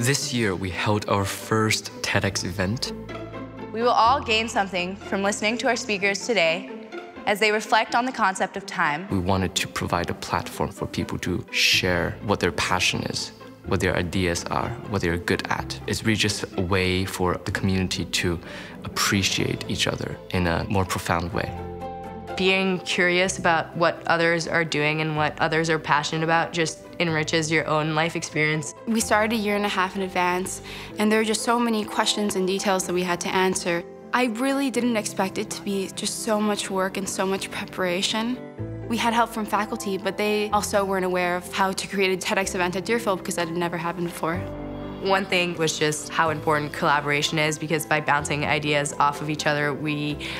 This year, we held our first TEDx event. We will all gain something from listening to our speakers today as they reflect on the concept of time. We wanted to provide a platform for people to share what their passion is, what their ideas are, what they're good at. It's really just a way for the community to appreciate each other in a more profound way. Being curious about what others are doing and what others are passionate about just enriches your own life experience. We started a year and a half in advance, and there were just so many questions and details that we had to answer. I really didn't expect it to be just so much work and so much preparation. We had help from faculty, but they also weren't aware of how to create a TEDx event at Deerfield because that had never happened before. One thing was just how important collaboration is, because by bouncing ideas off of each other,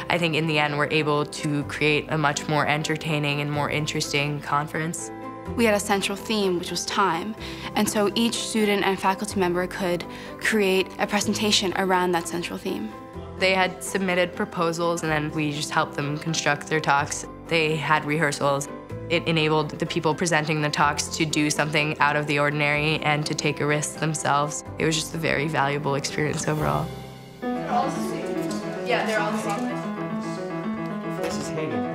I think in the end, were able to create a much more entertaining and more interesting conference. We had a central theme, which was time, and so each student and faculty member could create a presentation around that central theme. They had submitted proposals, and then we just helped them construct their talks. They had rehearsals. It enabled the people presenting the talks to do something out of the ordinary and to take a risk themselves. It was just a very valuable experience overall. They're all the same. Yeah, they're all the same. This is hanging.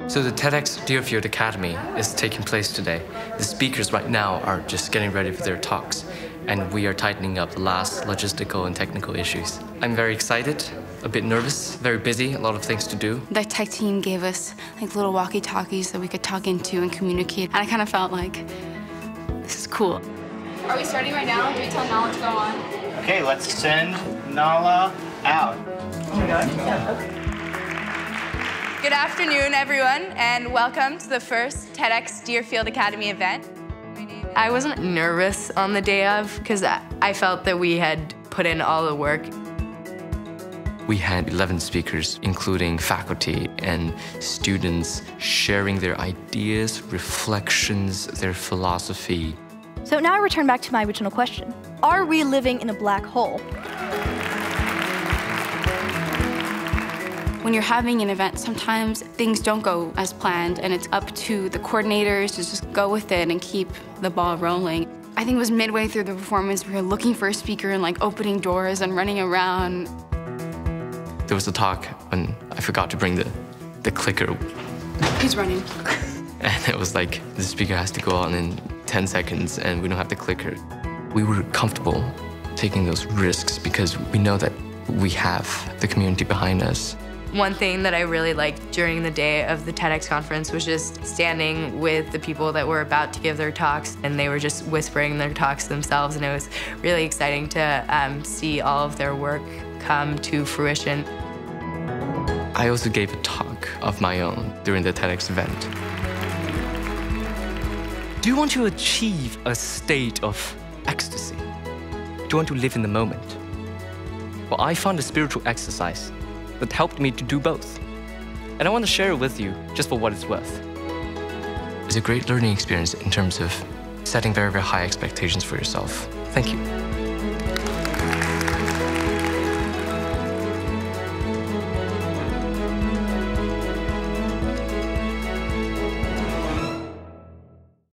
So the TEDx Deerfield Academy is taking place today. The speakers right now are just getting ready for their talks, and we are tightening up the last logistical and technical issues. I'm very excited, a bit nervous, very busy, a lot of things to do. The tech team gave us like little walkie-talkies that we could talk into and communicate, and I kind of felt like, this is cool. Are we starting right now? Do we tell Nala to go on? Okay, let's send Nala out. Good afternoon, everyone, and welcome to the first TEDx Deerfield Academy event. I wasn't nervous on the day of because I felt that we had put in all the work. We had 11 speakers, including faculty and students, sharing their ideas, reflections, their philosophy. So now I return back to my original question. Are we living in a black hole? When you're having an event, sometimes things don't go as planned, and it's up to the coordinators to just go with it and keep the ball rolling. I think it was midway through the performance, we were looking for a speaker and like opening doors and running around. There was a talk when I forgot to bring the clicker. He's running. And it was like, the speaker has to go on in 10 seconds and we don't have the clicker. We were comfortable taking those risks because we know that we have the community behind us. One thing that I really liked during the day of the TEDx conference was just standing with the people that were about to give their talks, and they were just whispering their talks themselves, and it was really exciting to see all of their work come to fruition. I also gave a talk of my own during the TEDx event. Do you want to achieve a state of ecstasy? Do you want to live in the moment? Well, I found a spiritual exercise that helped me to do both. And I want to share it with you just for what it's worth. It's a great learning experience in terms of setting very, very high expectations for yourself. Thank you.